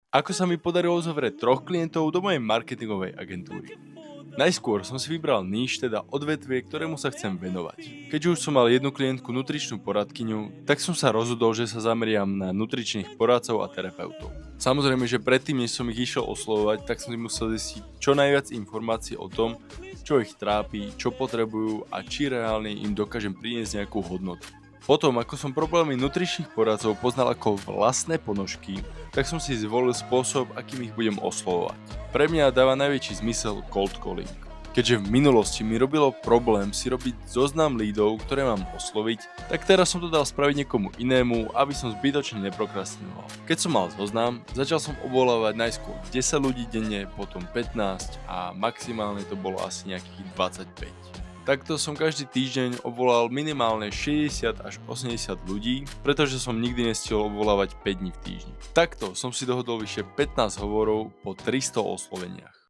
Ako sa mi podarilo uzavrieť 3 klientov do mojej marketingovej agentúry? Najskôr som si vybral níž, teda odvetvie, ktorému sa chcem venovať. Keďže už som mal jednu klientku nutričnú poradkyňu, tak som sa rozhodol, že sa zameriam na nutričných poradcov a terapeutov. Samozrejme, že predtým, než som ich išiel oslovovať, tak som si musel zistiť čo najviac informácií o tom, čo ich trápi, čo potrebujú a či reálne im dokážem priniesť nejakú hodnotu. Potom, ako som problémy nutričných poradcov poznal ako vlastné ponožky, tak som si zvolil spôsob, akým ich budem oslovovať. Pre mňa dáva najväčší zmysel cold calling. Keďže v minulosti mi robilo problém si robiť zoznam lídov, ktoré mám osloviť, tak teraz som to dal spraviť niekomu inému, aby som zbytočne neprokrastinoval. Keď som mal zoznam, začal som obvolávať najskôr 10 ľudí denne, potom 15 a maximálne to bolo asi nejakých 25. Takto som každý týždeň obvolal minimálne 60 až 80 ľudí, pretože som nikdy nestihol obvolávať 5 dní v týždni. Takto som si dohodol vyše 15 hovorov po 300 osloveniach.